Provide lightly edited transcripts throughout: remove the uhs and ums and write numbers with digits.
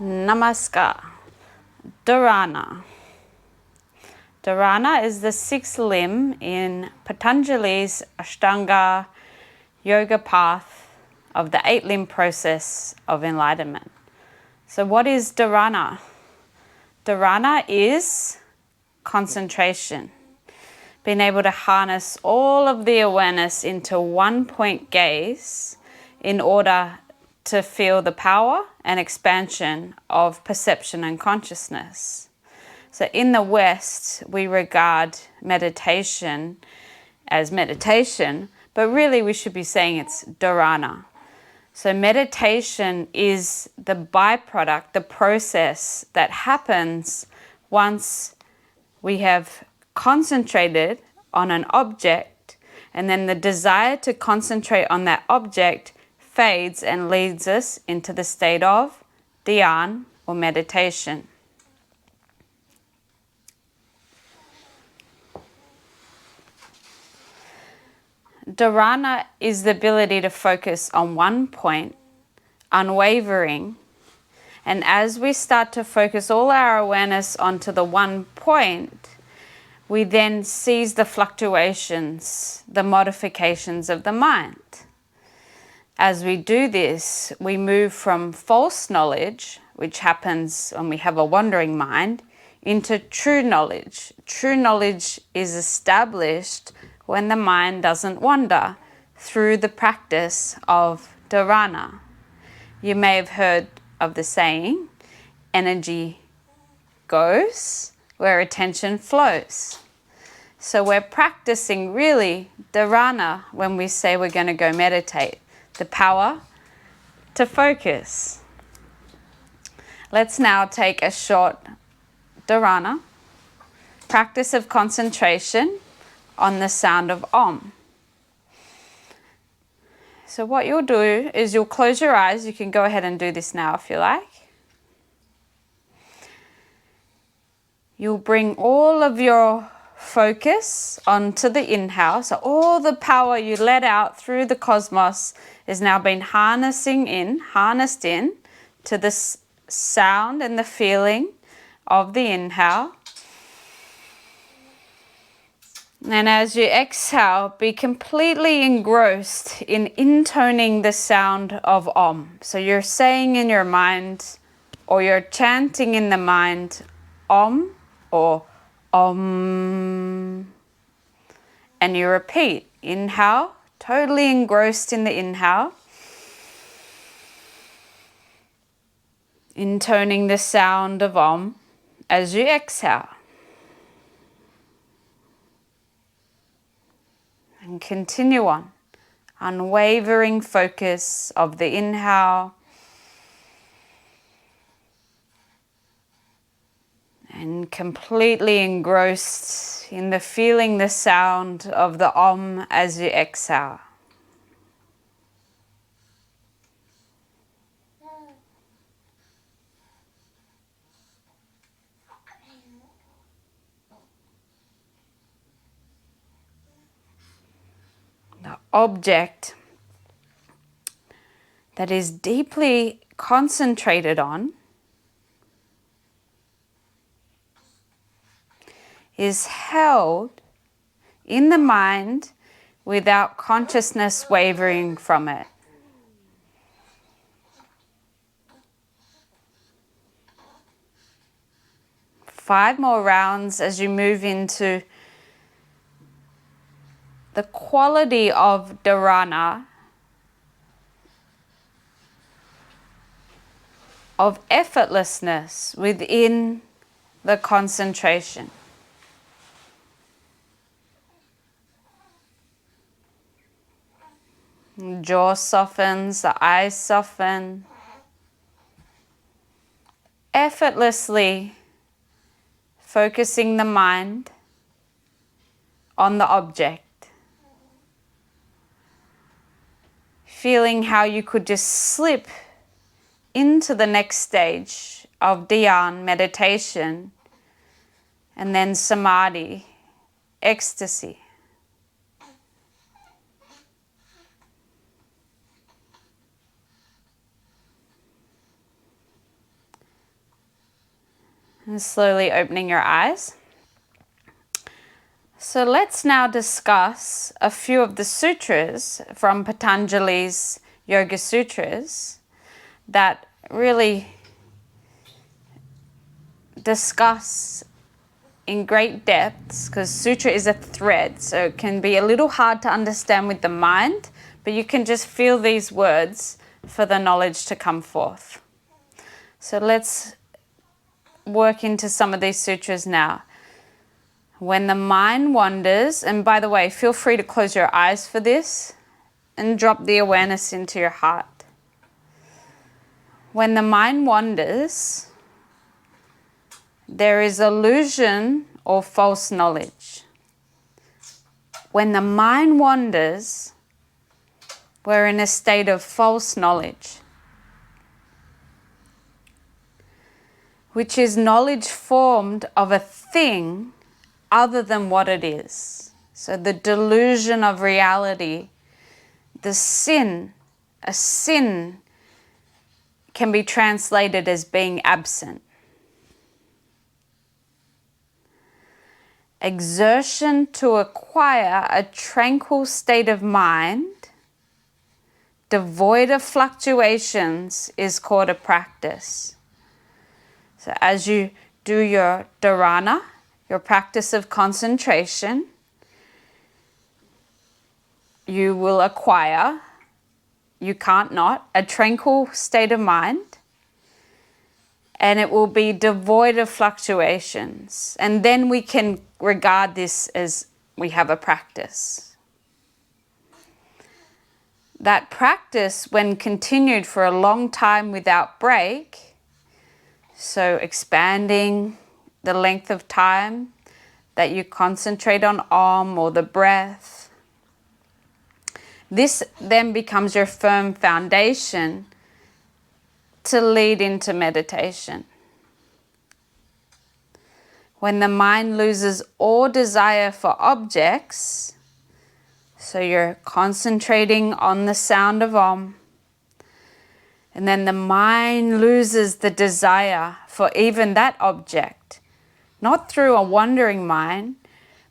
Namaskar. Dharana. Dharana is the sixth limb in Patanjalis Ashtanga yoga path of the 8-limb process of enlightenment. So what is Dharana? Dharana is concentration. Being able to harness all of the awareness into one point gaze in order to feel the power and expansion of perception and consciousness. So in the West, we regard meditation as meditation, but really we should be saying it's dharana. So meditation is the byproduct, the process that happens once we have concentrated on an object, and then the desire to concentrate on that object fades and leads us into the state of dhyan or meditation. Dharana is the ability to focus on one point, unwavering, and as we start to focus all our awareness onto the one point, we then seize the fluctuations, the modifications of the mind. As we do this, we move from false knowledge, which happens when we have a wandering mind, into true knowledge. True knowledge is established when the mind doesn't wander through the practice of dharana. You may have heard of the saying, energy goes where attention flows. So we're practicing really dharana when we say we're going to go meditate. The power to focus. Let's now take a short dharana, practice of concentration on the sound of Om. So what you'll do is you'll close your eyes. You can go ahead and do this now if you like. You'll bring all of your focus onto the inhale. So all the power you let out through the cosmos is now being harnessed in to the sound and the feeling of the inhale. And as you exhale, be completely engrossed in intoning the sound of Om. So you're saying in your mind, or you're chanting in the mind, Om or Om. And you repeat, inhale, totally engrossed in the inhale. Intoning the sound of Om as you exhale. And continue on. Unwavering focus of the inhale. And completely engrossed in the feeling the sound of the Om as you exhale. The object that is deeply concentrated on is held in the mind without consciousness wavering from it. Five more rounds as you move into the quality of dharana, of effortlessness within the concentration. Jaw softens, the eyes soften. Effortlessly focusing the mind on the object. Feeling how you could just slip into the next stage of dhyan, meditation, and then samadhi, ecstasy. And slowly opening your eyes. So let's now discuss a few of the sutras from Patanjali's Yoga Sutras that really discuss in great depths, because sutra is a thread, so it can be a little hard to understand with the mind, but you can just feel these words for the knowledge to come forth. So let's work into some of these sutras now. When the mind wanders, and by the way, feel free to close your eyes for this and drop the awareness into your heart. When the mind wanders, there is illusion or false knowledge. When the mind wanders, we're in a state of false knowledge, which is knowledge formed of a thing other than what it is. So the delusion of reality, the sin, a sin can be translated as being absent. Exertion to acquire a tranquil state of mind, devoid of fluctuations, is called a practice. So as you do your Dharana, your practice of concentration, you will acquire, you can't not, a tranquil state of mind, and it will be devoid of fluctuations. And then we can regard this as we have a practice. That practice, when continued for a long time without break, so expanding the length of time that you concentrate on Om or the breath, this then becomes your firm foundation to lead into meditation. When the mind loses all desire for objects, so you're concentrating on the sound of Om, and then the mind loses the desire for even that object, not through a wandering mind,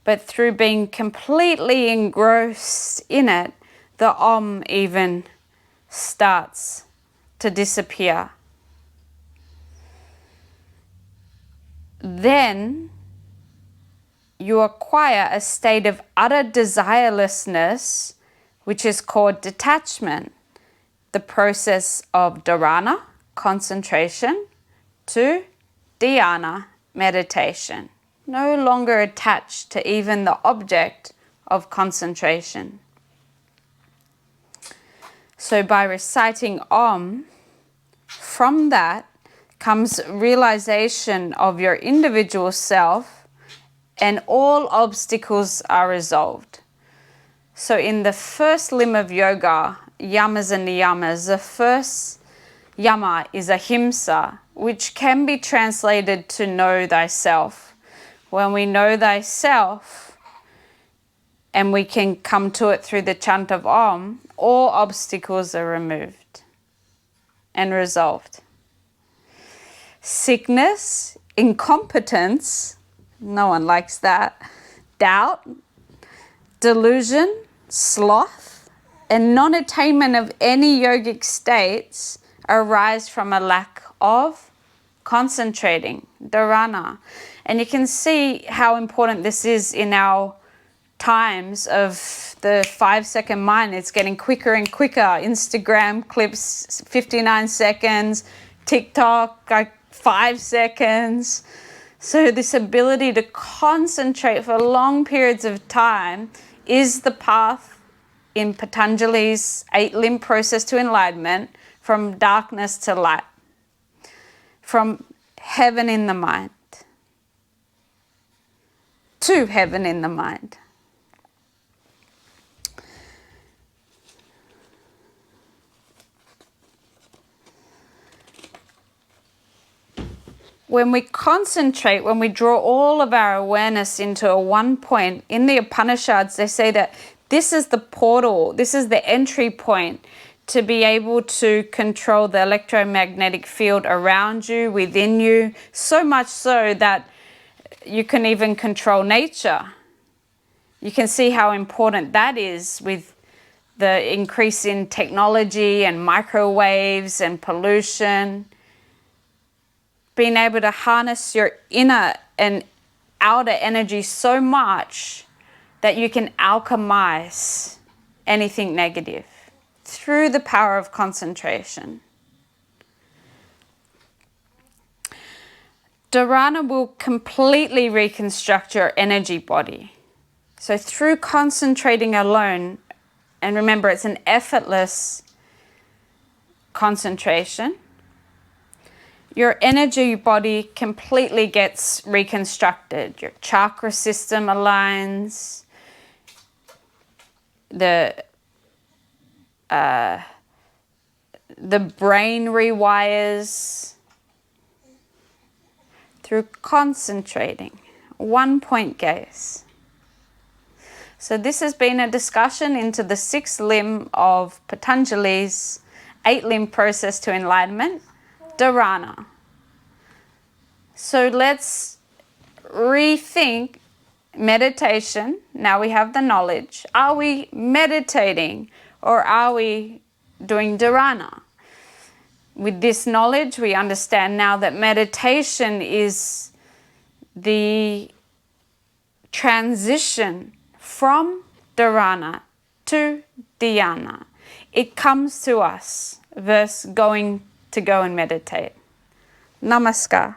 but through being completely engrossed in it, the Om even starts to disappear. Then you acquire a state of utter desirelessness, which is called detachment, the process of Dharana, concentration, to Dhyana, meditation, no longer attached to even the object of concentration. So by reciting Om, from that comes realization of your individual self, and all obstacles are resolved. So in the first limb of yoga, yamas and niyamas, the first yama is ahimsa, which can be translated to know thyself. When we know thyself, and we can come to it through the chant of Om, all obstacles are removed and resolved. Sickness, incompetence, no one likes that, doubt, delusion, sloth, and non-attainment of any yogic states arise from a lack of concentrating, dharana. And you can see how important this is in our times of the 5-second mind. It's getting quicker and quicker. Instagram clips 59 seconds, TikTok like 5 seconds. So this ability to concentrate for long periods of time is the path in Patanjali's 8-limb process to enlightenment, from darkness to light, from heaven in the mind to heaven in the mind. When we concentrate, when we draw all of our awareness into a one point, in the Upanishads they say that this is the portal, this is the entry point to be able to control the electromagnetic field around you, within you, so much so that you can even control nature. You can see how important that is with the increase in technology and microwaves and pollution. Being able to harness your inner and outer energy so much that you can alchemize anything negative through the power of concentration. Dharana will completely reconstruct your energy body. So through concentrating alone, and remember it's an effortless concentration, your energy body completely gets reconstructed. Your chakra system aligns, the brain rewires through concentrating, one point gaze. So this has been a discussion into the 6th limb of Patanjali's 8-limb process to enlightenment, Dharana. So let's rethink meditation. Now we have the knowledge. Are we meditating or are we doing Dharana? With this knowledge, we understand now that meditation is the transition from Dharana to Dhyana. It comes to us versus going to go and meditate. Namaskar.